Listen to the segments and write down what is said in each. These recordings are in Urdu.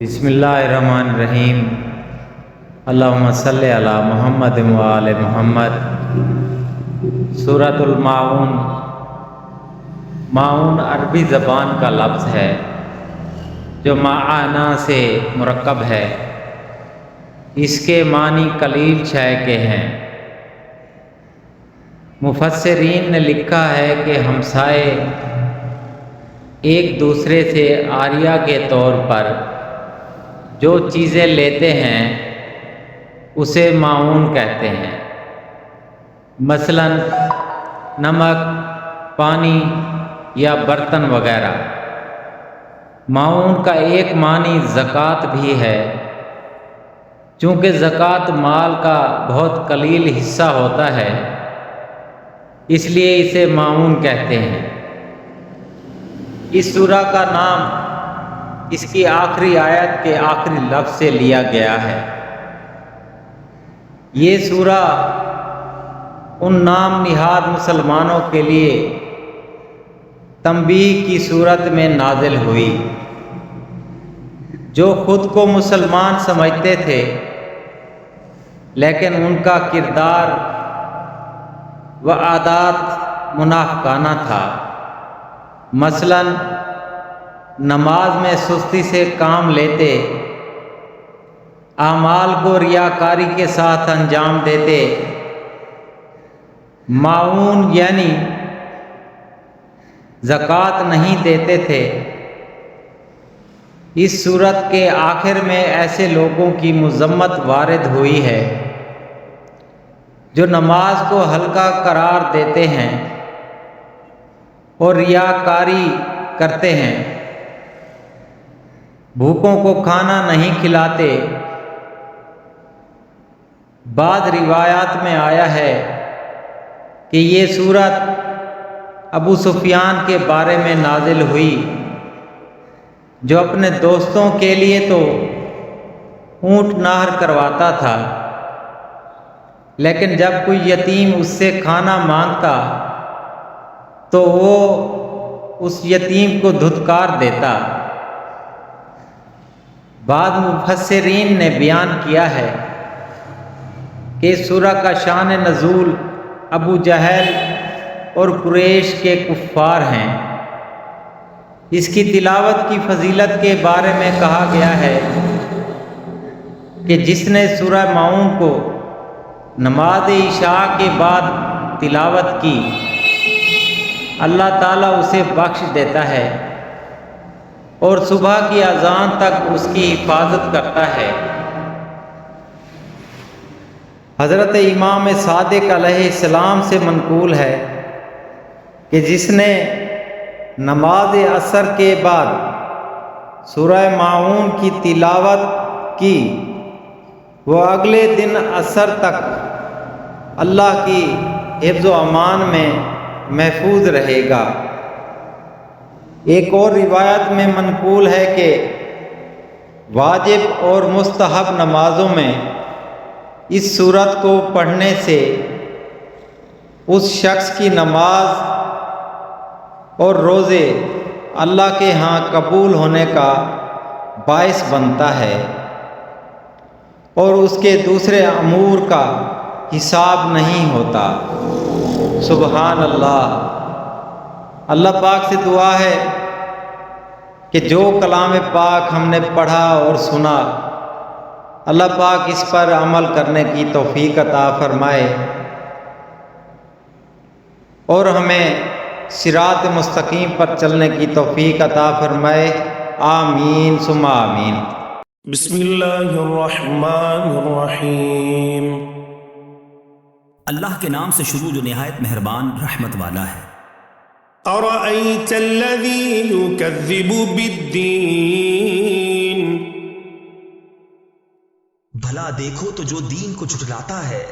بسم اللہ الرحمن الرحیم۔ اللہم صلی علی محمد و آل محمد۔ سورۃ الماعون۔ معون عربی زبان کا لفظ ہے جو معانا سے مرکب ہے۔ اس کے معنی قلیل شے کے ہیں۔ مفسرین نے لکھا ہے کہ ہمسائے ایک دوسرے سے عاریہ کے طور پر جو چیزیں لیتے ہیں اسے معون کہتے ہیں، مثلا نمک، پانی یا برتن وغیرہ۔ معون کا ایک معنی زکوٰۃ بھی ہے، چونکہ زکوٰۃ مال کا بہت قلیل حصہ ہوتا ہے، اس لیے اسے معون کہتے ہیں۔ اس سورہ کا نام اس کی آخری آیت کے آخری لفظ سے لیا گیا ہے۔ یہ سورہ ان نام نہاد مسلمانوں کے لیے تنبیہ کی صورت میں نازل ہوئی جو خود کو مسلمان سمجھتے تھے لیکن ان کا کردار و عادات منافقانہ تھا۔ مثلا نماز میں سستی سے کام لیتے، اعمال کو ریاکاری کے ساتھ انجام دیتے۔ معون یعنی زکوٰۃ نہیں دیتے تھے۔ اس سورت کے آخر میں ایسے لوگوں کی مذمت وارد ہوئی ہے جو نماز کو ہلکا قرار دیتے ہیں اور ریاکاری کرتے ہیں، بھوکوں کو کھانا نہیں کھلاتے۔ بعض روایات میں آیا ہے کہ یہ سورت ابو سفیان کے بارے میں نازل ہوئی جو اپنے دوستوں کے لیے تو اونٹ نہر کرواتا تھا، لیکن جب کوئی یتیم اس سے کھانا مانگتا تو وہ اس یتیم کو دھتکار دیتا۔ بعض مفسرین نے بیان کیا ہے کہ اس سورہ کا شان نزول ابو جہل اور قریش کے کفار ہیں۔ اس کی تلاوت کی فضیلت کے بارے میں کہا گیا ہے کہ جس نے سورہ معون کو نماز عشاء کے بعد تلاوت کی اللہ تعالیٰ اسے بخش دیتا ہے اور صبح کی اذان تک اس کی حفاظت کرتا ہے۔ حضرت امام صادق علیہ السلام سے منقول ہے کہ جس نے نماز عصر کے بعد سورہ معون کی تلاوت کی وہ اگلے دن عصر تک اللہ کی حفظ و امان میں محفوظ رہے گا۔ ایک اور روایت میں منقول ہے کہ واجب اور مستحب نمازوں میں اس سورت کو پڑھنے سے اس شخص کی نماز اور روزے اللہ کے ہاں قبول ہونے کا باعث بنتا ہے اور اس کے دوسرے امور کا حساب نہیں ہوتا۔ سبحان اللہ۔ اللہ پاک سے دعا ہے کہ جو کلام پاک ہم نے پڑھا اور سنا اللہ پاک اس پر عمل کرنے کی توفیق عطا فرمائے اور ہمیں صراط مستقیم پر چلنے کی توفیق عطا فرمائے۔ آمین ثم آمین۔ بسم اللہ الرحمن الرحیم۔ اللہ کے نام سے شروع جو نہایت مہربان رحمت والا ہے۔ ارأیت الذی یکذب بالدین۔ بھلا دیکھو تو جو دین کو جھٹلاتا ہے۔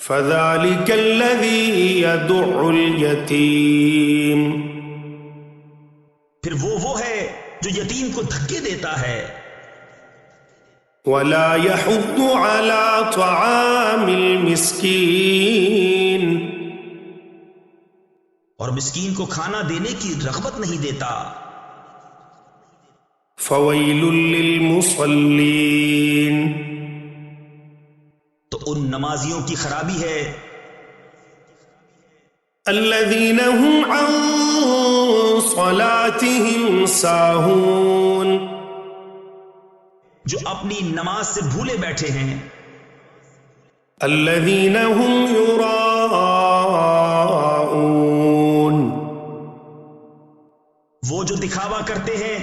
فذلک الذی یدع الیتیم۔ پھر وہ ہے جو یتیم کو دھکے دیتا ہے۔ ولا یحض علی طعام المسکین۔ اور مسکین کو کھانا دینے کی رغبت نہیں دیتا۔ فويل للمصلين تو ان نمازیوں کی خرابی ہے الذين هم عن صلاتهم ساهون جو اپنی نماز سے بھولے بیٹھے ہیں الذين هم يراءون وہ جو دکھاوا کرتے ہیں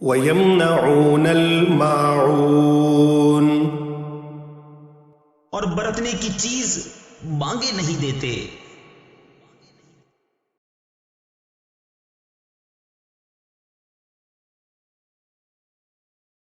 ويمنعون الماعون اور برتنے کی چیز مانگے نہیں دیتے